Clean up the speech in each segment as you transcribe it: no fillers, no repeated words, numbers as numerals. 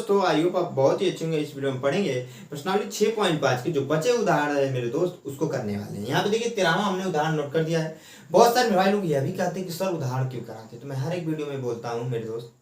दोस्तों, I hope आप बहुत ही अच्छे होंगे। इस वीडियो में पढ़ेंगे प्रश्नावली 6.5 के जो बचे उदाहरण है मेरे दोस्त, उसको करने वाले हैं। यहाँ पे देखिए 13वां हमने उदाहरण नोट कर दिया है। बहुत सारे भाई लोग यह भी कहते हैं कि सर उदाहरण क्यों कराते हैं, तो मैं हर एक वीडियो में बोलता हूँ मेरे दोस्त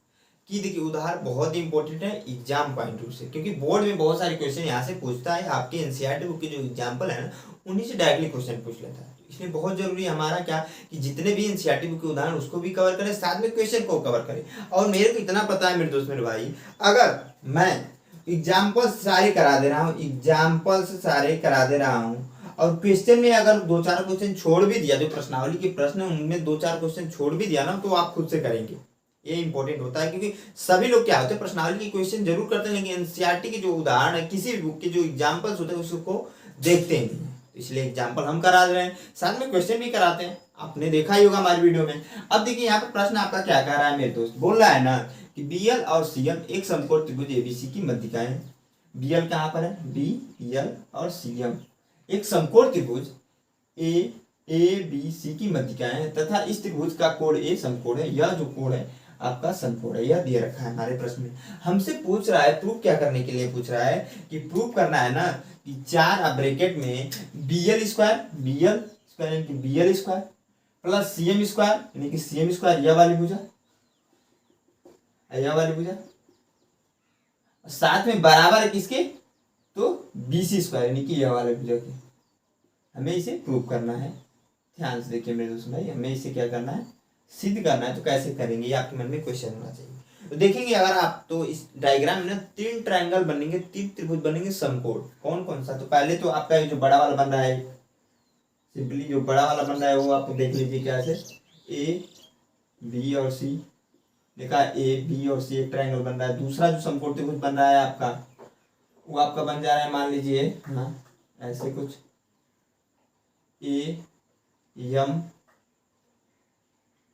कि देखिए उदाहरण बहुत ही इंपॉर्टेंट है एग्जाम पॉइंट ऑफ से, क्योंकि बोर्ड में बहुत सारे क्वेश्चन यहाँ से पूछता है। आपके एनसीईआरटी बुक के जो एग्जाम्पल है ना, उन्हीं से डायरेक्टली क्वेश्चन पूछ लेता है। इसलिए बहुत जरूरी है हमारा क्या कि जितने भी एनसीईआरटी बुक के उदाहरण उसको भी कवर करें, साथ में क्वेश्चन को कवर करें। और मेरे को इतना पता है मेरे दोस्त मेरे भाई, अगर मैं एग्जाम्पल्स सारे करा दे रहा हूँ, एग्जाम्पल्स सारे करा दे रहा हूँ और क्वेश्चन में अगर दो चार क्वेश्चन छोड़ भी दिया, जो प्रश्नावली के प्रश्न है उनमें दो चार क्वेश्चन छोड़ भी दिया ना, तो आप खुद से करेंगे। ये इंपॉर्टेंट होता है, क्योंकि सभी लोग क्या होते हैं प्रश्नावली की क्वेश्चन जरूर करते हैं, लेकिन एनसीईआरटी के जो उदाहरण है किसी भी बुक के जो एग्जाम्पल्स होते हैं उसको देखते नहीं है। इसलिए एग्जाम्पल हम करा रहे हैं, साथ में क्वेश्चन भी कराते हैं। आपने देखा ही होगा हमारी वीडियो में। अब देखिए यहाँ पर प्रश्न आपका क्या कह रहा है मेरे दोस्त, बोल रहा है ना कि बीएल और सीएम एक समकोण त्रिभुज एबीसी की मध्यिकाएं। बीएल कहाँ पर है, बीएल और सीएम एक समकोण त्रिभुज ए बी सी की मध्यिकाएं हैं तथा इस त्रिभुज का कोण ए समकोण है। यह जो कोण है आपका समकोण है, यह दिया रखा है हमारे प्रश्न में। हमसे पूछ रहा है प्रूफ क्या करने के लिए पूछ रहा है कि प्रूफ करना है ना कि 4 ब्रैकेट में बीएल स्क्वायर यानी कि BL square plus CM square यानी कि सीएम स्क्वायर, यह वाली भुजा साथ में बराबर है किसके, तो बीसी स्क्वायर यानी कि यह वाले भुजा के। हमें इसे प्रूव करना है। ध्यान से देखिए मेरे दोस्त भाई, हमें इसे क्या करना है, सिद्ध करना है। तो कैसे करेंगे, ये आपके मन में क्वेश्चन होना चाहिए। तो देखेंगे अगर आप तो इस डायग्राम में ना 3 ट्रायंगल बनेंगे, 3 त्रिभुज बनेंगे समकोण। कौन कौन सा, तो पहले तो आपका जो बड़ा वाला बन रहा है, सिंपली जो बड़ा वाला बन रहा है वो आप देख लीजिए क्या से, ए बी और सी देखा, ए बी और सी एक ट्रायंगल बन रहा है। दूसरा जो समकोण त्रिभुज बन रहा है आपका, वो आपका बन जा रहा है, मान लीजिए हाँ ऐसे कुछ, ए यम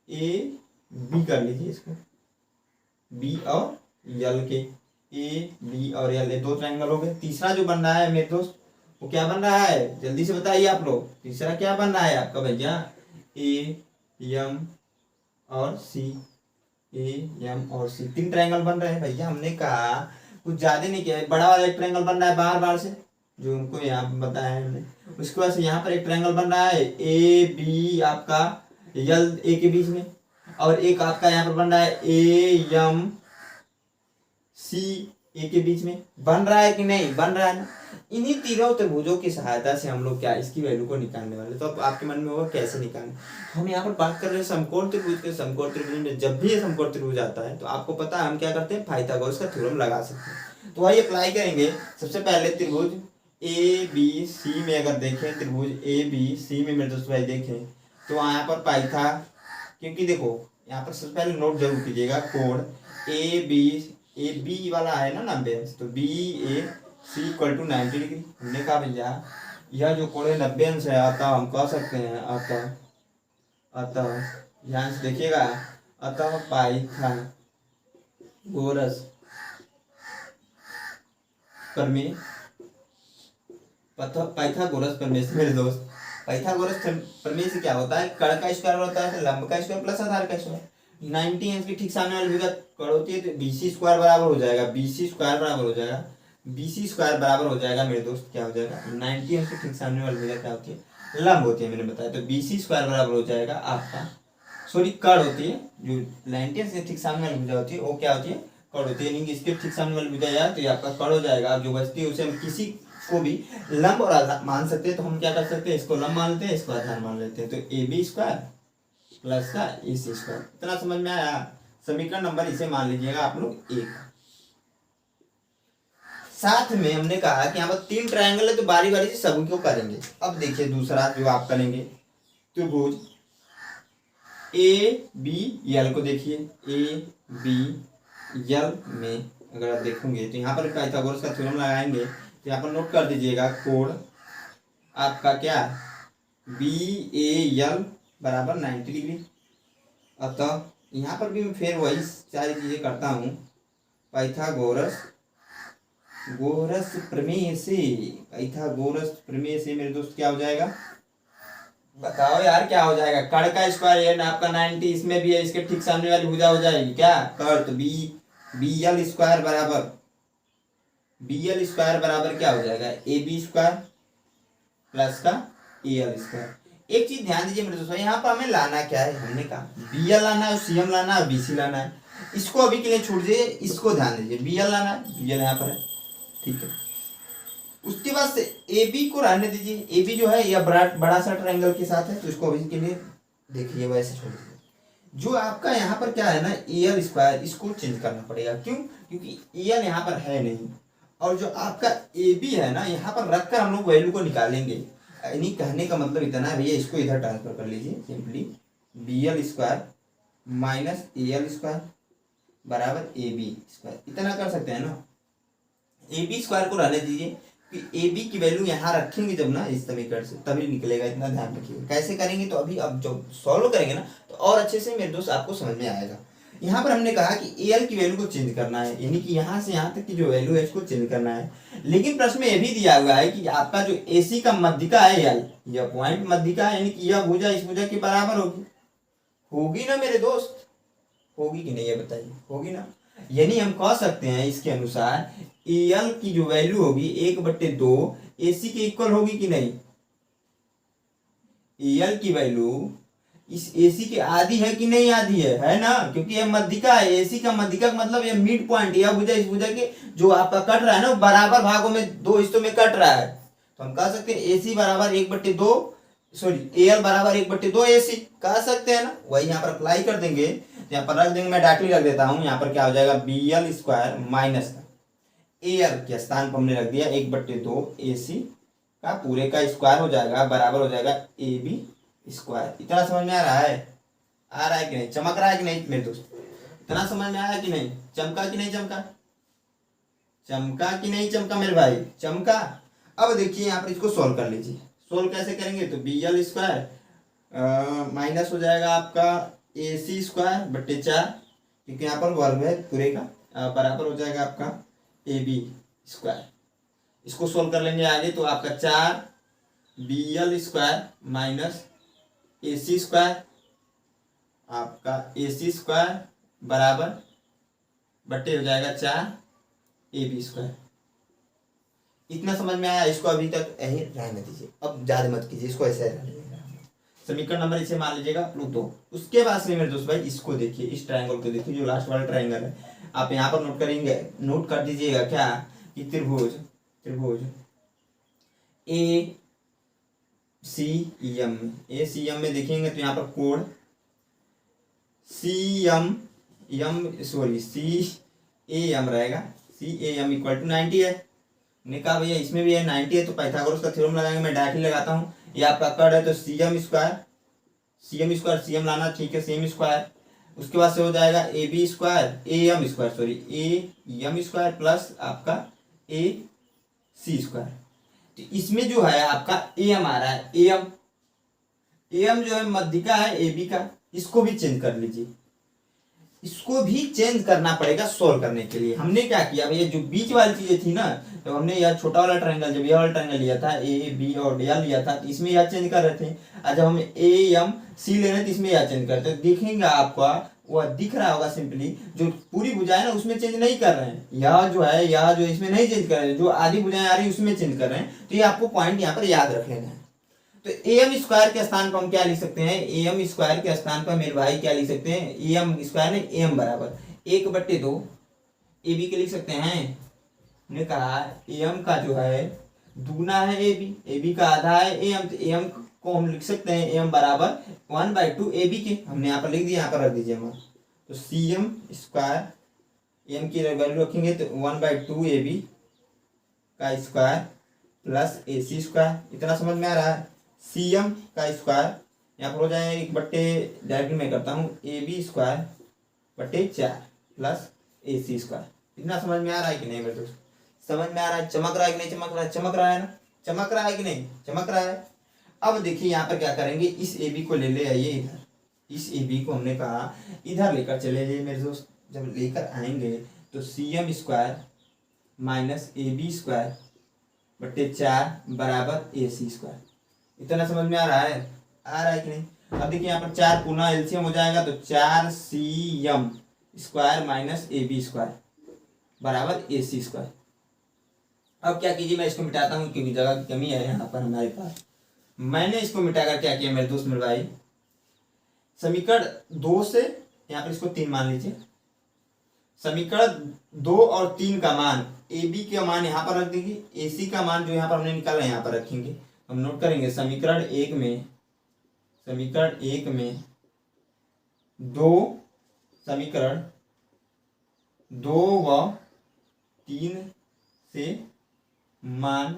ए बी कर लीजिए इसको, बी और यल के, ए बी और यल, ये 2 ट्रायंगल हो गए। तीसरा जो बन रहा है मेरे दोस्त वो क्या बन रहा है, जल्दी से बताइए आप लोग। तीसरा क्या बन रहा है आपका भैया, ए यम और सी, ए यम और सी, 3 ट्रायंगल बन रहे हैं भैया। हमने कहा कुछ ज्यादा नहीं किया, बड़ा वाला एक ट्रायंगल बन रहा है बार बार से, जो उनको यहाँ पे बताया है हमने। उसके बाद से यहाँ पर एक ट्रायंगल बन रहा है ए बी आपका यल ए के बीच में, और एक आपका यहाँ पर बन रहा है ए यम सी ए के बीच में। बन रहा है कि नहीं, बन रहा है ना। इन्हीं तीनों त्रिभुजों की सहायता से हम लोग क्या इसकी वैल्यू को निकालने वाले। तो अब आपके मन में होगा कैसे निकालने, हम यहाँ पर बात कर रहे हैं समकोण त्रिभुज के। समकोण त्रिभुज में जब भी ये समकोण त्रिभुज आता है तो आपको पता है हम क्या करते हैं, पाइथागोरस का थ्योरम लगा सकते हैं। तो वही अप्लाई करेंगे। सबसे पहले त्रिभुज ए बी सी में अगर देखें, त्रिभुज ए बी सी में मेरे दोस्त भाई देखें तो यहाँ पर पाइथा, क्योंकि देखो यहाँ पर सबसे पहले नोट जरूर कीजिएगा, कोण ए बी वाला है ना 90 अंश, तो B A C equal to 90 degree. हमने कहा भैया यह जो कोण है 90 अंश है, अतः हम कह सकते हैं अतः ध्यान से देखिएगा, अतः पाइथागोरस प्रमेय, पाइथागोरस प्रमेय से मेरे दोस्त, पाइथागोरस प्रमेय से क्या होता है, कर्ण का स्क्वायर होता है लंब का स्क्वायर प्लस आधार का स्क्वायर। 90 अंश की ठीक सामने वाली भुजा कर्ण होती है, तो बीसी स्क्वायर बराबर हो जाएगा, बीसी स्क्वायर बराबर हो जाएगा मेरे दोस्त, क्या हो जाएगा 90 अंश की ठीक सामने वाली भुजा क्या होती है, लंब होती है, मैंने बताया। तो बीसी स्क्वायर बराबर हो जाएगा आपका, सॉरी कर्ण होती है, जो 90 अंश के ठीक सामने वाली भुजा होती है वो क्या होती है, कर्ण होती है। यानी कि इसके ठीक सामने वाली भुजा यार तो ये आपका कर्ण हो जाएगा। जो बचती है उसे हम किसी को भी लंब और आधार मान सकते हैं। तो हम क्या कर सकते हैं, इसको लंब मान लेते हैं, इसको आधार मान लेते हैं। तो ए बी स्क्वायर प्लस का ए सी स्क्वायर, इतना समझ में आया। समीकरण नंबर इसे मान लीजिएगा आप लोग 1। साथ में हमने कहा कि यहाँ पर 3 ट्रायंगल है, तो बारी बारी से सभी को करेंगे। अब देखिए दूसरा जो आप करेंगे, त्रिभुज ए बी यल को देखिए, ए बी यल में अगर आप देखोगे तो यहाँ पर पाइथागोरस का थ्योरम लगाएंगे। तो यहाँ पर नोट कर दीजिएगा, कोण आपका क्या, बी ए यल बराबर 90 डिग्री। अतः यहाँ पर भी मैं फिर वही सारी चीजें करता हूँ, पाइथागोरस प्रमेय से मेरे दोस्त क्या हो जाएगा, बताओ यार क्या हो जाएगा, कर्ण का स्क्वायर है ना आपका 90, इसमें भी है, इसके ठीक सामने वाली भुजा हो जाएगी क्या, कर्ण, तो बी यल स्क्वायर बराबर बी एल स्क्वायर बराबर क्या हो जाएगा, ए बी स्क्वायर प्लस का ए एल स्क्वायर। एक चीज ध्यान दीजिए मेरे दोस्तों, यहाँ पर हमें लाना क्या है, हमने कहा बी एल लाना है, सी एम लाना है, बी सी लाना है। इसको अभी के लिए छोड़ दीजिए, इसको ध्यान दीजिए, बी एल लाना है, बी एल यहाँ पर है, ठीक है। उसके बाद से ए बी को रहने दीजिए, ए बी जो है यह बड़ा सा ट्रायंगल के साथ है, तो इसको अभी के लिए देखिए वैसे छोड़ दीजिए। जो आपका यहाँ पर क्या है ना, ए एल स्क्वायर, इसको चेंज करना पड़ेगा। क्यों? क्योंकि ए एल यहाँ पर है नहीं, और जो आपका ए बी है ना, यहाँ पर रखकर हम लोग वैल्यू को निकालेंगे। यानी कहने का मतलब इतना है भैया, इसको इधर ट्रांसफर कर लीजिए, simply B L square minus A L square बराबर ए बी स्क्वायर, इतना कर सकते हैं ना। ए बी स्क्वायर को रहने दीजिए, ए बी की वैल्यू यहाँ रखेंगे जब ना इस समीकरण से, तभी निकलेगा, इतना ध्यान रखिएगा। कैसे करेंगे तो अभी अब जब सॉल्व करेंगे ना तो और अच्छे से मेरे दोस्त आपको समझ में आएगा। यहाँ पर हमने कहा कि ए एल की वैल्यू को चेंज करना है, यानी कि यहाँ से यहाँ तक की जो वैल्यू है इसको चेंज करना है। लेकिन प्रश्न में यह भी दिया हुआ है कि आपका जो ए सी का मध्यिका है एल, यह पॉइंट मध्यिका है, यानी कि यह भुजा इस भुजा के बराबर होगी। होगी ना मेरे दोस्त, होगी कि नहीं ये बताइए, होगी ना। यानी हम कह सकते हैं इसके अनुसार ए एल की जो वैल्यू होगी 1/2 ए सी के इक्वल होगी कि नहीं। ए एल की वैल्यू इस ए सी के आधी है कि नहीं, आधी है ना, क्योंकि यह मध्यिका है। ए सी का मध्यिका का मतलब यह मिड पॉइंट, यह भुजा इस भुजा के जो आपका कट रहा है ना, बराबर भागों में, दो हिस्सों में कट रहा है। तो हम कह सकते हैं ए सी बराबर 1/2, सॉरी ए एल बराबर 1/2 ए सी कह सकते हैं ना। वही यहाँ पर अप्लाई कर देंगे, यहाँ पर रख देंगे, मैं डायरेक्टली रख देता हूँ। यहाँ पर क्या हो जाएगा, B L square minus A L के स्थान पर हमने रख दिया 1/2 ए सी का पूरे का स्क्वायर हो जाएगा, बराबर हो जाएगा ए बी स्क्वायर। इतना समझ में आ रहा है, आ रहा है कि नहीं, चमक रहा है कि नहीं मेरे दोस्त, इतना समझ में आया कि नहीं, चमका कि नहीं चमका, चमका कि नहीं चमका मेरे भाई, चमका। अब देखिए यहाँ पर इसको सोल्व कर लीजिए। सोल्व कैसे करेंगे, तो बी एल स्क्वायर माइनस हो जाएगा आपका ए सी स्क्वायर बट्टे 4, क्योंकि यहाँ पर वर्ग है पूरे का, बराबर हो जाएगा आपका ए बी स्क्वायर। इसको सोल्व कर लेंगे आगे, तो आपका 4 B L square minus A C square, आपका ए सी स्क्वायर बराबर बट्टे हो जाएगा 4 ए बी स्क्वायर। इतना समझ में आया। इसको अभी तक यही रहने दीजिए, अब ज्यादा मत कीजिए, इसको ऐसे रहने दीजिएगा। समीकरण नंबर इसे मान लीजिएगा आप लोग 2। उसके बाद से मेरे दोस्त भाई इसको देखिए, इस ट्रायंगल को देखिए, जो लास्ट वाला ट्रायंगल है, आप यहाँ पर नोट करेंगे, नोट कर दीजिएगा क्या, कि त्रिभुज ए सी एम, ए सी एम में देखेंगे तो यहाँ पर कोण C M C A M रहेगा, सी ए एम इक्वल टू 90 है। मैंने कहा भैया इसमें भी है 90 है, तो पाइथागोरस का थ्योरम लगाएंगे, मैं डायरेक्टली लगाता हूँ। ये आपका कट है तो C M square C M लाना, ठीक है, सेम स्क्वायर। उसके बाद से हो जाएगा A B square A M square plus आपका ए सी स्क्वायर। तो इसमें जो है आपका ए एम आ रहा है, ए एम जो है मध्यिका है ए बी का, इसको भी चेंज कर लीजिए, इसको भी चेंज करना पड़ेगा सोल्व करने के लिए। हमने क्या किया भैया, जो बीच वाली चीजें थी ना, तो हमने यह छोटा वाला ट्रायंगल, जब यह वाला ट्रायंगल लिया था ए बी और डी लिया था, तो इसमें यह चेंज कर रहे थे। और जब हम ए एम सी ले रहे थे, इसमें यह चेंज करते, देखेंगे आपका वह दिख रहा होगा, सिंपली जो पूरी भुजाएं ना उसमें चेंज नहीं कर रहे हैं, यह जो है यह जो इसमें नहीं चेंज कर रहे हैं, जो आधी भुजाएं आ रही है उसमें चेंज कर रहे हैं। तो ये आपको पॉइंट यहाँ पर याद रख लेना है। तो ए एम स्क्वायर के स्थान पर हम क्या लिख सकते हैं, ए एम स्क्वायर के स्थान पर मेरे भाई क्या लिख सकते हैं, ए एम स्क्वायर में ए एम बराबर 1/2 ए बी के लिख सकते हैं। हमने कहा ए एम का जो है दूना है ए बी का आधा है ए एम, तो ए एम को हम लिख सकते हैं ए एम बराबर 1/2 ए बी के, हमने यहाँ पर लिख दिया, यहाँ पर रख दीजिए हम। तो सी एम स्क्वायर एम की वैल्यू रखेंगे तो 1/2 ए बी का square plus A C square. इतना समझ में आ रहा है। सी एम का स्क्वायर यहाँ पर हो जाए 1/, डायरेक्टली मैं करता हूँ ए बी स्क्वायर बट्टे 4 प्लस ए सी स्क्वायर। इतना समझ में आ रहा है कि नहीं मेरे दोस्त, समझ में आ रहा है, चमक रहा है कि नहीं, चमक रहा है, चमक रहा है ना, चमक रहा है कि नहीं, चमक रहा है। अब देखिए यहाँ पर क्या करेंगे, इस ए बी को ले आइए इधर, इस ए बी को हमने कहा इधर लेकर चले जाइए मेरे दोस्त। जब लेकर आएंगे तो C M square minus A B square बट्टे 4 बराबर ए सी स्क्वायर। इतना समझ में आ रहा है, आ रहा है कि नहीं। अब देखिए यहाँ पर 4 पुनः एलसीएम हो जाएगा, तो 4 C M square minus A B square बराबर ए सी स्क्वायर। अब क्या कीजिए, मैं इसको मिटाता हूँ क्योंकि जगह की कमी है यहाँ पर हमारे पास। मैंने इसको मिटाकर क्या किया मेरे दोस्त मेरे भाई, समीकरण 2 से यहाँ पर इसको 3 मान लीजिए। समीकरण 2 और 3 का मान, ए बी का मान यहाँ पर रख देंगे, ए सी का मान जो यहाँ पर हमने निकाला है यहाँ पर रखेंगे। हम नोट करेंगे समीकरण 1 में, समीकरण 1 में 2 व 3 से मान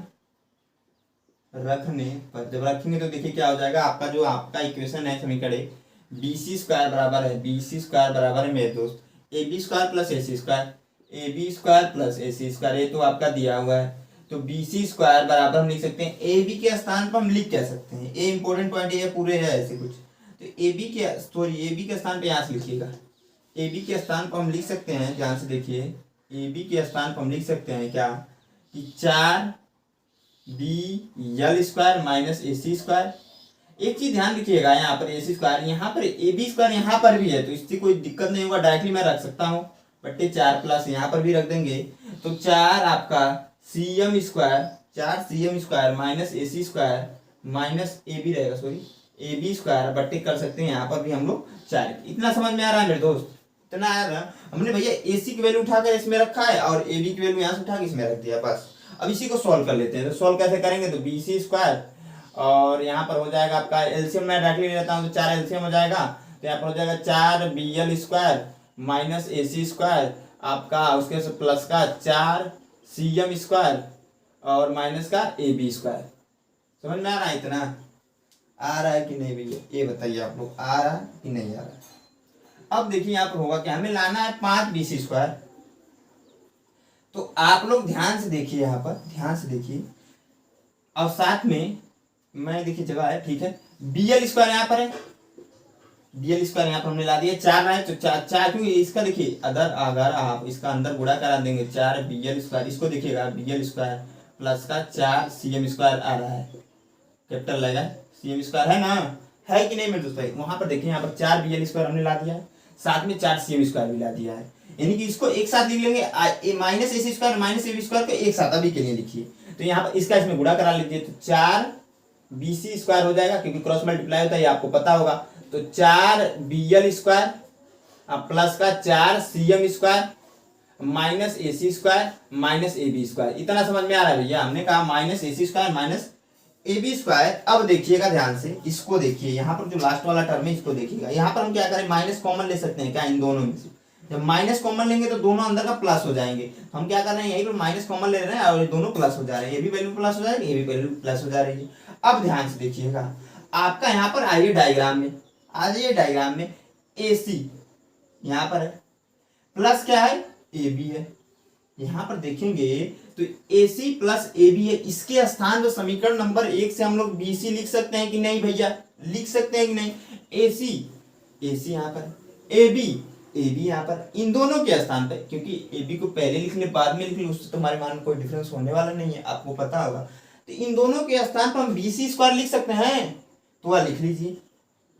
रखने पर, जब रखेंगे तो देखिए क्या हो जाएगा, आपका जो आपका इक्वेशन है समीकरण 1, बी सी स्क्वायर बराबर है, बी सी स्क्वायर बराबर है मेरे दोस्त A B square plus A C square, A B square plus A C square, ये तो आपका दिया हुआ है। तो बी सी स्क्वायर बराबर हम लिख सकते हैं, ए बी के स्थान पर हम लिख क्या सकते हैं, ए इंपॉर्टेंट पॉइंट ये पूरे है ऐसे कुछ, तो ए बी के सॉरी ए बी के स्थान पर यहाँ से लिखिएगा, ए बी के स्थान पर हम लिख सकते हैं, ध्यान से देखिए, ए बी के स्थान पर हम लिख सकते हैं क्या कि 4 B L square minus A C square. एक चीज ध्यान रखिएगा, यहाँ पर ए सी स्क्वायर, यहाँ पर ए बी स्क्वायर यहाँ पर भी है, तो इससे कोई दिक्कत नहीं होगा, डायरेक्टली मैं रख सकता हूँ बट्टे 4 प्लस यहाँ पर भी रख देंगे, तो 4 आपका C M square, 4 C M square minus A C square minus A B रहेगा, सॉरी ए बी स्क्वायर बट्टे कर सकते हैं यहाँ पर भी हम लोग 4। इतना समझ में आ रहा है मेरे दोस्त, इतना आ रहा है। हमने भैया ए सी की वैल्यू उठाकर इसमें रखा है और ए बी की वैल्यू यहाँ से उठा के इसमें रख दिया बस। अब इसी को सॉल्व कर लेते हैं, तो सॉल्व कैसे करेंगे, तो बी सी स्क्वायर और यहाँ पर हो जाएगा आपका एलसीएम, मैं डायरेक्टली ले लेता हूँ तो 4 एलसीएम हो जाएगा, तो यहाँ पर हो जाएगा 4 B L square minus A C square आपका, उसके प्लस का 4 सी एम स्क्वायर और माइनस का ए बी स्क्वायर। समझ में आ रहा है, इतना आ रहा है कि नहीं भैया, ये बताइए आप लोग, आ रहा है कि नहीं आ रहा है। अब देखिए यहाँ पर होगा क्या, हमें लाना है 5 बी सी स्क्वायर, तो आप लोग ध्यान से देखिए, यहाँ पर ध्यान से देखिए, और साथ में मैं देखिए जगह है, ठीक है, बी एल स्क्वायर यहाँ पर है, बी एल स्क्वायर यहाँ पर हमने ला दिया 4 है, तो 4 क्योंकि इसका देखिए अगर आप इसका अंदर गुणा करा देंगे 4 बी एल स्क्वायर, इसको देखिएगा बी एल स्क्वायर प्लस का 4 सी एम स्क्वायर आ रहा है, कैपिटल लगा सी एम स्क्वायर है ना, है कि नहीं मेरे दोस्त भाई। वहां पर देखिए यहाँ पर 4 बी एल स्क्वायर हमने ला दिया है, साथ में 4 सी एम स्क्वायर भी ला दिया है, यानी कि इसको एक साथ लिख लेंगे, minus A C square minus A B square को एक साथ अभी के लिए लिखिए, तो यहाँ पर इसका इसमें गुणा करा लीजिए, तो 4 बी सी स्क्वायर हो जाएगा, क्योंकि क्रॉस मल्टीप्लाई होता है ये आपको पता होगा, तो 4 बी एल स्क्वायर प्लस का 4 C M square minus A C square minus A B square. इतना समझ में आ रहा है भैया, हमने कहा minus A C square minus A B square. अब देखिएगा ध्यान से, इसको देखिए, यहाँ पर जो लास्ट वाला टर्म है इसको देखिएगा, यहाँ पर हम क्या करें, माइनस कॉमन ले सकते हैं क्या इन दोनों में से, जब माइनस कॉमन लेंगे तो दोनों अंदर का प्लस हो जाएंगे, हम क्या कर रहे हैं यहीं पर माइनस कॉमन ले रहे हैं और ये दोनों प्लस हो जा रहे हैं, ये भी वैल्यू प्लस हो जाएगी, ये भी वैल्यू प्लस हो जा रही है। अब ध्यान से देखिएगा, आपका यहाँ पर आइए डायग्राम में, आ जाइए डायग्राम में, ए सी यहाँ पर है, प्लस क्या है ए बी है, यहाँ पर देखेंगे तो ए सी प्लस ए बी है, इसके स्थान जो समीकरण नंबर 1 से हम लोग बी सी लिख सकते हैं कि नहीं भैया, लिख सकते हैं कि नहीं, ए सी यहाँ पर, ए बी यहाँ पर, इन दोनों के स्थान पे, क्योंकि ए बी को पहले लिख ले बाद में लिख ले उससे तुम्हारे मान में कोई डिफरेंस होने वाला नहीं है, आपको पता होगा, तो इन दोनों के स्थान पर हम बी सी स्क्वायर लिख सकते हैं, तो वह लिख लीजिए।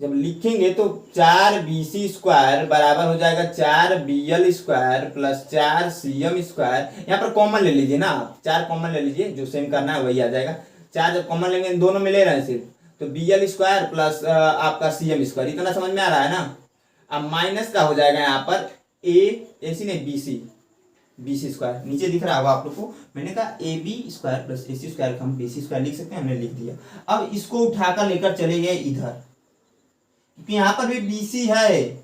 जब लिखेंगे तो 4 बी सी स्क्वायर बराबर हो जाएगा 4 B L square plus 4 C M square, यहाँ पर कॉमन ले लीजिए ना आप, 4 कॉमन ले लीजिए, जो सेम करना है वही आ जाएगा, 4 जब कॉमन लेंगे इन दोनों में ले रहे हैं सिर्फ, तो बी एल स्क्वायर प्लस आपका सी एम स्क्वायर, इतना समझ में आ रहा है ना। अब माइनस का हो जाएगा यहाँ पर ए सी नहीं बी सी स्क्वायर, नीचे दिख रहा होगा आप लोग को, मैंने कहा A B square plus A C square हम बी सी स्क्वायर लिख सकते हैं, हमने लिख दिया। अब इसको उठाकर लेकर चले गए इधर, क्योंकि यहाँ पर भी BC है,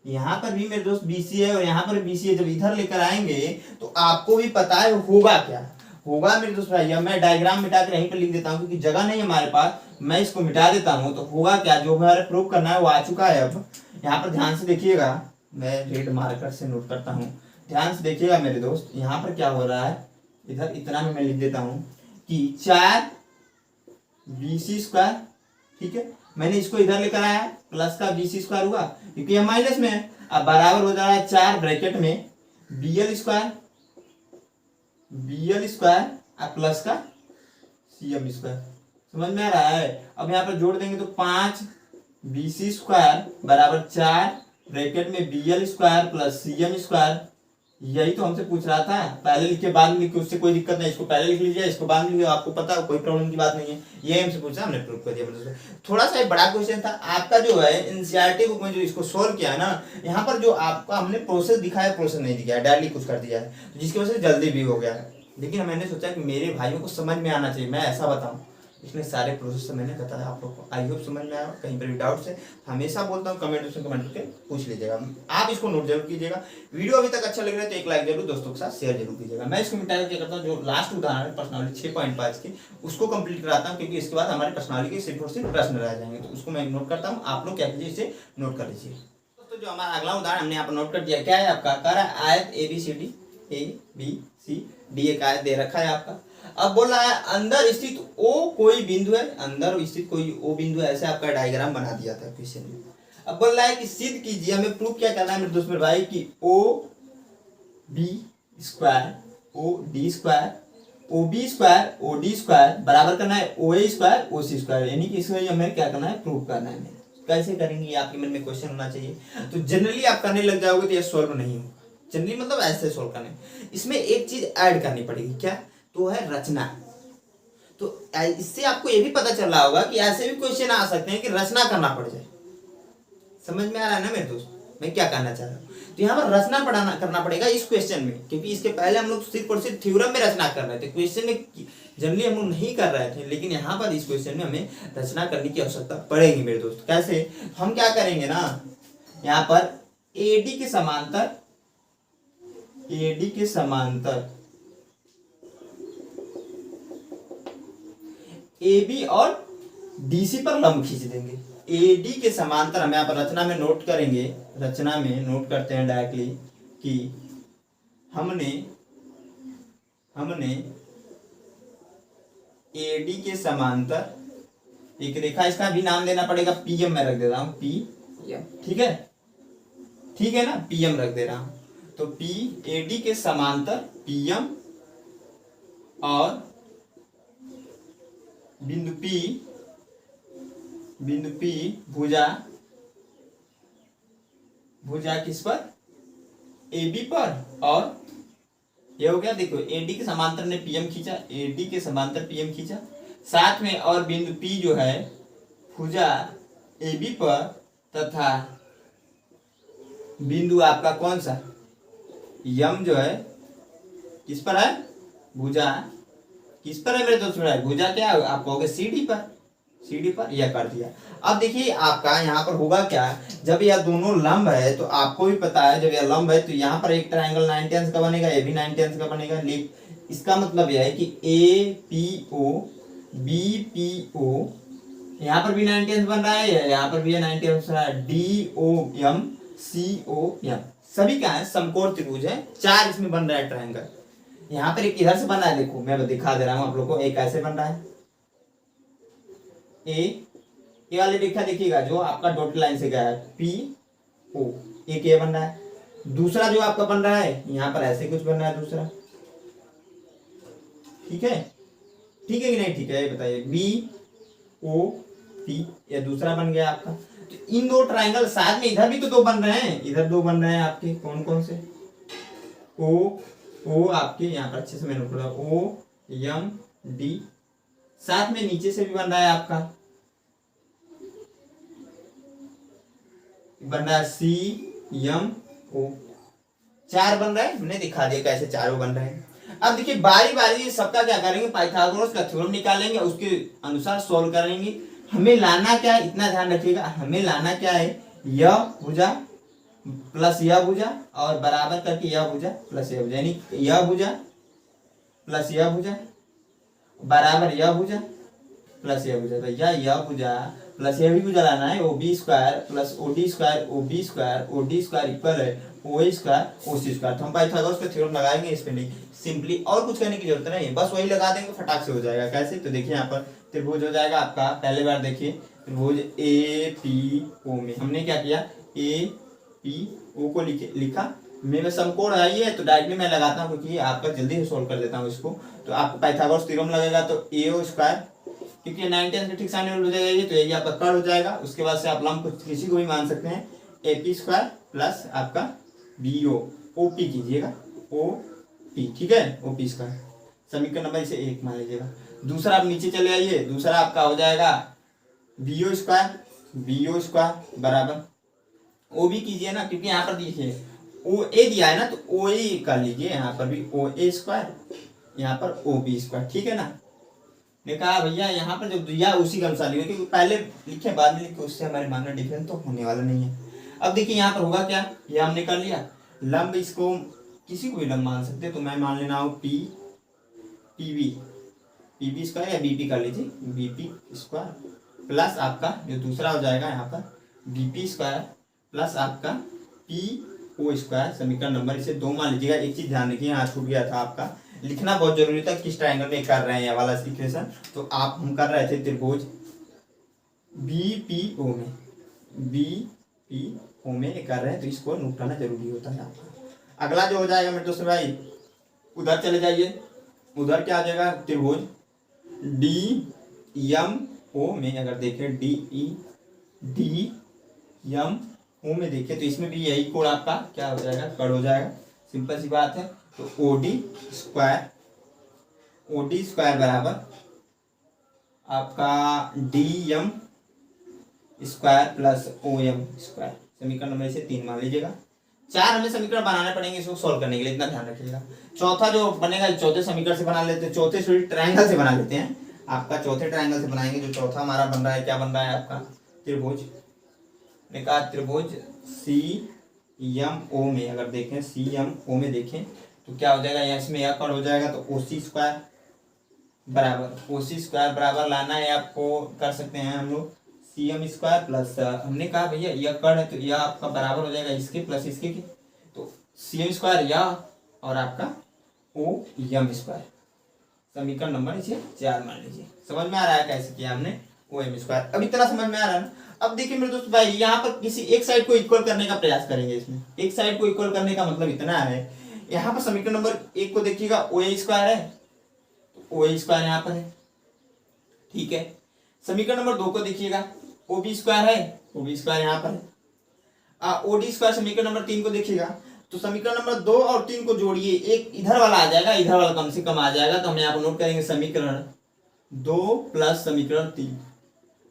यहाँ पर भी मेरे दोस्त BC है और यहाँ पर BC है, जब इधर लेकर आएंगे तो आपको भी पता है होगा क्या होगा मेरे दोस्त भाई। मैं डायग्राम मिटा कर यहीं पर लिख देता हूँ क्योंकि जगह नहीं है हमारे पास, मैं इसको मिटा देता हूँ, तो होगा क्या, जो हमारे प्रूव करना है वो आ चुका है। अब यहाँ पर ध्यान से देखिएगा, मैं रेड मार्कर से नोट करता हूँ, ध्यान से देखिएगा मेरे दोस्त, यहाँ पर क्या हो रहा है, इधर इतना में मैं लिख देता हूँ कि 4 BC स्क्वायर, ठीक है, मैंने इसको इधर लेकर आया, प्लस का BC स्क्वायर हुआ क्योंकि यह माइनस में है, अब बराबर हो जा रहा है 4 ब्रैकेट में BL स्क्वायर प्लस का CM स्क्वायर, समझ में आ रहा है। अब यहाँ पर जोड़ देंगे तो 5 BC स्क्वायर बराबर 4 ब्रैकेट में BL square plus CM square, यही तो हमसे पूछ रहा था, पहले लिख के बाद में लिख के, उससे कोई दिक्कत नहीं, इसको पहले लिख लीजिए, इसको बाद में लिखिए, आपको पता है कोई प्रॉब्लम की बात नहीं है। ये हमसे पूछा, हमने प्रूव कर दिया। मतलब थोड़ा सा बड़ा क्वेश्चन था आपका जो है एनसीईआरटी बुक में जो इसको सोल्व किया है ना, यहाँ पर जो आपका हमने प्रोसेस दिखाया, प्रोसेस नहीं दिखाया, डायरेक्टली कुछ कर दिया है, जिसकी वजह से जल्दी भी हो गया है। लेकिन मैंने सोचा कि मेरे भाइयों को समझ में आना चाहिए, मैं ऐसा बताऊं, इसमें सारे प्रोसेस से मैंने बताया आप लोग को। आई होप समझ में आया। कहीं पर भी डाउट्स है हमेशा बोलता हूँ कमेंट सेक्शन कमेंट करके पूछ लीजिएगा, आप इसको नोट जरूर कीजिएगा। वीडियो अभी तक अच्छा लग रहा है तो एक लाइक जरूर, दोस्तों के साथ शेयर जरूर कीजिएगा। मैं इसको मिटा क्या करता हूँ, जो लास्ट उदाहरण है पर्सनालिटी 6.5 की, उसको कंप्लीट कराता हूँ, क्योंकि इसके बाद हमारे पर्सनालिटी के सिर्फ और सिर्फ प्रश्न रह जाएंगे, तो उसको मैं नोट करता हूँ। आप लोग क्या कीजिए, इसे नोट कर लीजिए। दोस्तों जो हमारा अगला उदाहरण हमने यहाँ पर नोट कर दिया, क्या है आपका, कह रहा है आयत ABCD एक आयत दे रखा है आपका। अब बोल रहा है अंदर स्थित ओ कोई बिंदु है, अंदर स्थित कोई ओ बिंदु है, ऐसे आपका डायग्राम बना दिया था क्वेश्चन में। अब बोल रहा है कि सिद्ध कीजिए, हमें प्रूफ क्या करना है मेरे दोस्त मेरे भाई, कि OB² बराबर करना है OA² OC², यानी कि इसमें हमें क्या करना है, प्रूफ करना है। कैसे करेंगे ये आपके मन में क्वेश्चन होना चाहिए। तो जनरली आप करने लग जाओगे तो ये सॉल्व नहीं होगा, जनरली मतलब ऐसे सॉल्व करने। इसमें एक चीज ऐड करनी पड़ेगी, क्या, तो है रचना। तो इससे आपको ये भी पता चल रहा होगा कि ऐसे भी क्वेश्चन आ सकते हैं कि रचना करना पड़ जाए। समझ में आ रहा है ना मेरे दोस्त, मैं क्या कहना चाह रहा हूँ। तो यहाँ पर रचना करना पड़ेगा इस क्वेश्चन में, क्योंकि इसके पहले हम लोग सिर्फ और सिर्फ थ्योरम में रचना कर रहे थे, क्वेश्चन में जनरली हम लोग नहीं कर रहे थे। लेकिन यहाँ पर इस क्वेश्चन में हमें रचना करने की आवश्यकता पड़ेगी मेरे दोस्त। कैसे, हम क्या करेंगे ना, यहाँ पर AD के समांतर AB और DC पर लंब खींच देंगे। AD के समांतर हम यहाँ पर रचना में नोट करेंगे, रचना में नोट करते हैं डायरेक्टली कि हमने AD के समांतर एक रेखा, इसका भी नाम देना पड़ेगा, PM में रख दे रहा हूं, PM, ठीक है ना, PM रख दे रहा हूं। तो AD के समांतर PM और बिंदु P भुजा किस पर, AB पर, और ये हो गया। देखो AD के समांतर ने PM खींचा, AD के समांतर PM खींचा, साथ में और बिंदु P जो है भुजा AB पर, तथा बिंदु आपका कौन सा M जो है किस पर है, भुजा किस पर है मेरे दोस्त, भुजा क्या है, आप कहोगे CD पर, यह कर दिया। अब देखिए आपका यहाँ पर होगा क्या, जब यह दोनों लंब है तो आपको भी पता है, जब यह लंब है तो यहाँ पर एक ट्रायंगल 90 अंश का बनेगा, ये भी 90 अंश का बनेगा। इसका मतलब यह है कि APO BPO, यहाँ पर भी 90 अंश बन रहा है, यहाँ पर भी 90 अंश बन रहा है, DOM COM, सभी क्या है, समकोण त्रिभुज है, 4 इसमें बन रहा है ट्रायंगल। यहाँ पर एक इधर से बन रहा है, देखो मैं दिखा दे रहा हूँ आप लोग को, एक ऐसे बन रहा है, ये वाली रेखा देखिएगा जो आपका डॉट लाइन से गया है, PO, एक ये बन रहा है। दूसरा जो आपका बन रहा है यहाँ पर ऐसे कुछ बन रहा है दूसरा, ठीक है कि नहीं, ठीक है, ये बताइए, BOP, ये दूसरा बन गया आपका। तो इन दो ट्रायंगल साथ में इधर भी तो 2 बन रहे हैं, इधर 2 बन रहे हैं आपके, कौन से, O आपके यहाँ पर अच्छे से मैंने बोला, OMD, साथ में नीचे से भी बन रहा है आपका, बन रहा है CMO, 4 बन रहा है, मैंने दिखा दिया कैसे चारों बन रहे हैं। अब देखिए बारी बारी सबका क्या करेंगे, पाइथागोरस का थ्योरम निकालेंगे, उसके अनुसार सॉल्व करेंगे। हमें लाना क्या है, इतना ध्यान रखिएगा, हमें लाना क्या है, यह भुजा प्लस यह भुजा और बराबर करके यह भुजा प्लस यह भुजा, यानी यह भुजा प्लस यह भुजा बराबर यह भुजा प्लस यह भुजा। तो यह भुजा प्लस यह भी भुजा लाना है, OB² प्लस OD² इक्वल है OA² OC²। तो हम पाइथागोरस का थ्योरम लगाएंगे इस पे, नहीं सिंपली, और कुछ करने की जरूरत नहीं है, बस वही लगा देंगे, फटाक से हो जाएगा। कैसे, तो देखिए यहाँ पर त्रिभुज हो जाएगा आपका, पहले बार देखिए त्रिभुज APO में हमने क्या किया, APO को लिखा, मेरे समकोण है ये, तो डायरेक्टली मैं लगाता हूँ क्योंकि आपका जल्दी से सोल्व कर देता हूँ इसको। तो आपको पाइथागोरस थ्योरम लगेगा, तो AO², क्योंकि 90 अंश के ठीक सामने हो जाएगा, तो यही आपका कर्ण हो जाएगा। उसके बाद से आप लंब किसी को भी मान सकते हैं, AP² प्लस आपका BO, OP कीजिएगा, ओ पी, ठीक है, ओ पी स्क्वायर। समीकरण नंबर इसे 1 मान लीजिएगा। दूसरा आप नीचे चले आइए, दूसरा आपका हो जाएगा B O square, B O square बराबर ओ भी कीजिए ना, क्योंकि यहाँ पर देखिए ओ ए दिया है ना, तो ओ ए कर लीजिए, यहाँ पर भी ओ ए स्क्वायर, यहाँ पर ओ बी स्क्वायर, ठीक है ना। ने कहा भैया यहाँ पर जो दिया उसी के अनुसार लिखे, क्योंकि पहले लिखे बाद में लिखे उससे हमारे मान में डिफरेंस तो होने वाला नहीं है। अब देखिए यहाँ पर होगा क्या, ये हमने कर लिया लंब, इसको किसी को भी लंब मान सकते हैं, तो मैं मान लेना हूँ पी पी स्क्वायर या बीपी कर लीजिए, बीपी स्क्वायर प्लस आपका जो दूसरा हो जाएगा यहाँ पर बीपी स्क्वायर प्लस आपका पी ओ स्क्वायर। समीकरण नंबर इसे 2 मान लीजिएगा। एक चीज ध्यान रखिए, यहाँ छूट गया था आपका, लिखना बहुत जरूरी था किस ट्रायंगल में कर रहे हैं ये वाला इक्वेशन। तो आप हम कर रहे थे त्रिभुज बीपीओ में, बीपीओ में कर रहे हैं, तो इसको नोट करना जरूरी होता है आपका। अगला जो हो जाएगा मेरे दोस्त भाई, उधर चले जाइए, उधर क्या आ जाएगा, त्रिभुज डी एम ओ में अगर देखें डी एम ओ में देखें, तो इसमें भी यही कोड आपका क्या हो जाएगा, कट हो जाएगा, सिंपल सी बात है। तो ओ डी स्क्वायर बराबर आपका D M square plus O M square. समीकरण नंबर इसे 3 मान लीजिएगा। 4 हमें समीकरण बनाने पड़ेंगे इसको सॉल्व करने के लिए, इतना ध्यान रखिएगा। चौथा जो बनेगा चौथे समीकरण से बना लेते हैं, चौथे ट्रायंगल से बना लेते हैं, आपका चौथे ट्रायंगल से बनाएंगे। जो चौथा हमारा बन रहा है, क्या बन रहा है आपका, त्रिभुज ने कहा त्रिभुज सी एम ओ में अगर देखें, सी एम ओ में देखें तो क्या हो जाएगा, यहाँ इसमें यह कट हो जाएगा, तो ओ सी स्क्वायर बराबर लाना है आपको, कर सकते हैं हम लोग सी एम स्क्वायर प्लस, हमने कहा भैया यह कट है तो यह आपका बराबर हो जाएगा इसके प्लस इसके के, तो सी एम स्क्वायर यह और आपका ओ एम स्क्वायर। समीकरण नंबर इसे 4 मान लीजिए। समझ में आ रहा है कैसे किया हमने, ओ एम स्क्वायर। अब इतना समझ में आ रहा है ना। अब देखिए मेरे दोस्त भाई, यहाँ पर किसी एक साइड को इक्वल करने का प्रयास करेंगे। इसमें एक साइड को इक्वल करने का मतलब इतना है, यहाँ पर समीकरण नंबर 1 को देखिएगा ओ ए स्क्वायर है, ओ ए स्क्वायर यहाँ पर है, ठीक है। समीकरण नंबर 2 को देखिएगा ओ बी स्क्वायर है, ओ बी स्क्वायर यहाँ पर है। ओ डी स्क्वायर समीकरण नंबर 3 को देखिएगा, तो समीकरण नंबर 2 और 3 को जोड़िए, एक इधर वाला आ जाएगा, इधर वाला कम से कम आ जाएगा, तो हम यहाँ पर नोट करेंगे समीकरण 2 प्लस समीकरण 3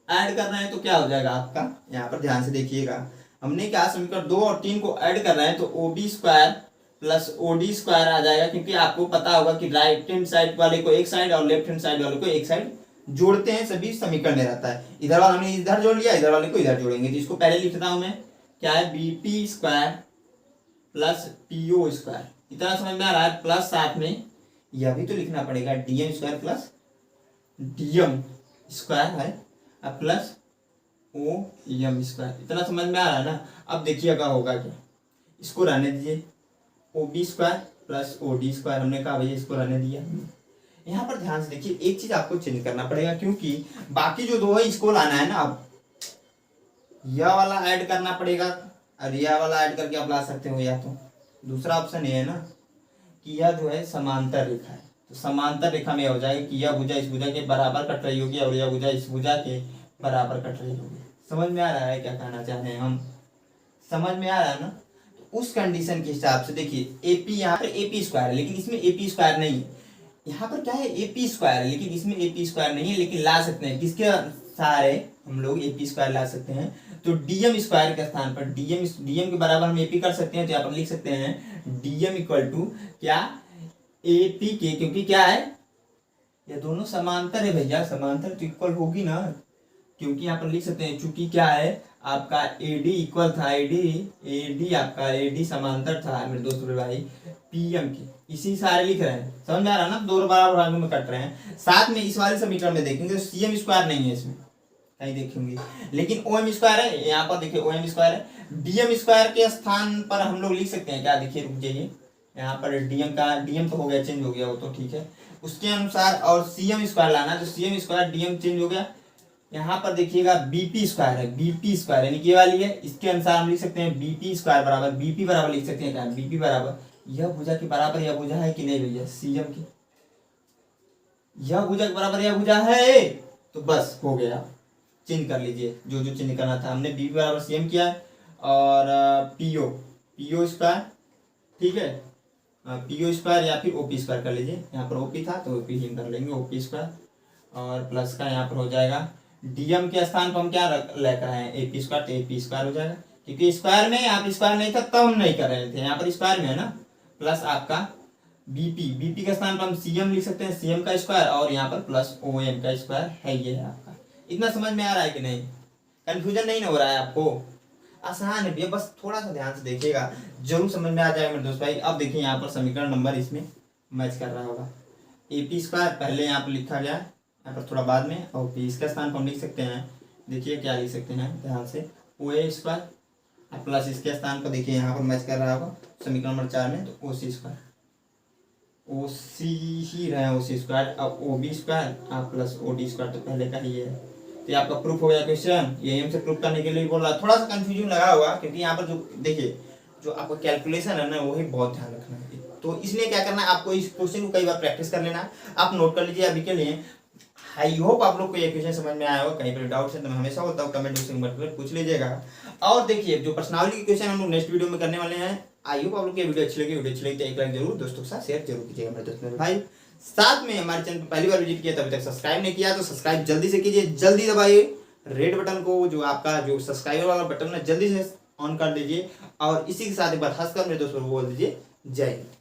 ऐड कर रहे हैं, तो क्या हो जाएगा आपका, यहाँ पर ध्यान से देखिएगा, हमने क्या समीकरण 2 और 3 को ऐड कर रहे हैं, तो O B square plus O D square आ जाएगा, क्योंकि आपको पता होगा कि राइट हैंड साइड वाले को एक साइड और लेफ्ट हैंड साइड वाले को एक साइड जोड़ते हैं, सभी समीकरण में रहता है। इधर वाला हमने इधर जोड़ लिया, इधर वाले को इधर जोड़ेंगे, तो इसको पहले लिखता हूं मैं, क्या है, BP square plus PO square. इतना समझ में आ रहा है, प्लस साथ में यह भी तो लिखना पड़ेगा DM square plus DM square है, अब प्लस ओ एम स्क्वायर। इतना समझ में आ रहा है ना। अब देखिएगा होगा क्या, इसको रहने दीजिए, O B square plus O D square, हमने कहा भैया इसको रहने दिया। यहाँ पर ध्यान से देखिए, एक चीज आपको चेंज करना पड़ेगा, क्योंकि बाकी जो 2 है इसको लाना है ना, अब यह वाला ऐड करना पड़ेगा और यह वाला ऐड करके आप ला सकते हो, या तो दूसरा ऑप्शन ये है ना कि यह जो है समांतर रेखा है, तो समांतर रेखा में हो जाएगा कि यह भुजा इस भुजा के बराबर कट रही होगी और यह भुजा इस भुजा के बराबर कट रही होगी। समझ में आ रहा है क्या कहना चाह रहे हैं हम, समझ में आ रहा है ना। तो उस कंडीशन के हिसाब से देखिए, एपी यहाँ पर एपी स्क्वायर है, लेकिन इसमें एपी स्क्वायर नहीं है। यहाँ पर क्या है, एपी स्क्वायर है, लेकिन इसमें एपी स्क्वायर नहीं है, लेकिन ला सकते हैं किसके सहारे, हम लोग एपी स्क्वायर ला सकते हैं। तो डीएम स्क्वायर के स्थान पर डीएम के बराबर हम एपी कर सकते हैं, तो यहाँ पर लिख सकते हैं डीएम इक्वल टू क्या, एपी के, क्योंकि क्या है, ये दोनों समांतर है भैया, समांतर तो इक्वल होगी ना, क्योंकि यहाँ पर लिख सकते हैं चूंकि क्या है आपका एडी इक्वल था, एडी आपका एडी समांतर था मेरे दोस्त भाई पीएम की, इसी सारे लिख रहे हैं। समझ में आ रहा है ना, 2 बराबर भागों में कट रहे हैं। साथ में इस वाले समीकरण में देखेंगे तो सीएम स्क्वायर नहीं है इसमें, कहीं देखेंगे, लेकिन ओ एम स्क्वायर है, यहाँ पर देखिए ओ एम स्क्वायर है। डीएम स्क्वायर के स्थान पर हम लोग लिख सकते हैं क्या, देखिए रुक जाइए, यहाँ पर डीएम तो हो गया, चेंज हो गया वो तो ठीक है, उसके अनुसार, और सीएम स्क्वायर लाना, तो सीएम स्क्वायर डीएम चेंज हो गया। यहाँ पर देखिएगा बीपी स्क्वायर है, बीपी स्क्वायर यानी कि वाली है, इसके अनुसार हम लिख सकते हैं बीपी स्क्वायर बराबर, बीपी बराबर लिख सकते हैं क्या, बीपी बराबर यह भुजा के बराबर यह भुजा है कि नहीं भैया, सीएम की, यह भुजा के बराबर यह भुजा है, तो बस हो गया, चेंज कर लीजिए जो जो चेंज करना था। हमने बीपी बराबर सीएम किया है, और पीओ स्क्वायर, ठीक है, पीओ स्क्वायर या फिर ओपी स्क्वायर कर लीजिए। यहाँ पर ओपी था तो ओपी ही कर लेंगे, ओपी स्क्वायर और प्लस का यहाँ पर हो जाएगा डीएम के स्थान पर हम क्या लेकर आए हैं एपी स्क्वायर, तो एपी स्क्वायर हो जाएगा, क्योंकि स्क्वायर में आप स्क्वायर नहीं था तब हम नहीं कर रहे थे, यहाँ पर स्क्वायर में है ना। प्लस आपका बीपी, बीपी के स्थान पर हम सीएम लिख सकते हैं, सीएम का स्क्वायर, और यहाँ पर प्लस ओएम का स्क्वायर है, ये है आपका। इतना समझ में आ रहा है कि नहीं? कंफ्यूजन नहीं ना हो रहा है आपको? आसान है भैया, बस थोड़ा सा ध्यान से देखिएगा, जरूर समझ में आ जाएगा मेरे दोस्त भाई। अब देखिए यहाँ पर समीकरण नंबर इसमें मैच कर रहा होगा। एपी स्क्वायर पहले यहाँ पर लिखा गया, यहाँ पर थोड़ा बाद में, और पी इसका स्थान पर हम लिख सकते हैं, देखिए क्या लिख सकते हैं ध्यान से, ओ ए स्क्वायर प्लस इसके स्थान पर देखिए यहाँ पर मैच कर रहा होगा समीकरण नंबर 4 में, तो ओ सी स्क्वायर, ओ सी ही रहे ओ सी स्क्वायर, अब O B square plus O D square, तो पहले का ही है। तो ये आपका प्रूफ हो गया क्वेश्चन, ये हमसे प्रूफ करने के लिए बोल रहा है। थोड़ा सा कंफ्यूजन लगा होगा क्योंकि यहाँ पर जो देखिए जो आपका कैलकुलेशन है ना वही बहुत ध्यान रखना है, तो इसलिए क्या करना है आपको, इस क्वेश्चन को कई बार प्रैक्टिस कर लेना, आप नोट कर लीजिए अभी के लिए। आई होप आप लोग को ये क्वेश्चन समझ में आया हो। कहीं पर डाउट है तो मैं हमेशा बोलता हूँ कमेंट बॉक्स में पूछ लीजिएगा। और देखिए जो पर्सनालिटी के क्वेश्चन हम लोग नेक्स्ट वीडियो में करने वाले हैं। आई होप आप लोग की वीडियो अच्छी लगी, वीडियो अच्छी लगी तो एक लाइक जरूर दोस्तों के साथ शेयर जरूर कीजिएगा मेरे दोस्तों भाई। साथ में हमारे चैनल पर पहली बार विजिट किया तभी तक सब्सक्राइब नहीं किया तो सब्सक्राइब जल्दी से कीजिए, जल्दी दबाइए रेड बटन को, जो आपका जो सब्सक्राइबर वाला बटन है जल्दी से ऑन कर दीजिए। और इसी के साथ एक बार हंसकर मेरे दोस्तों को बोल दीजिए जय हिंद।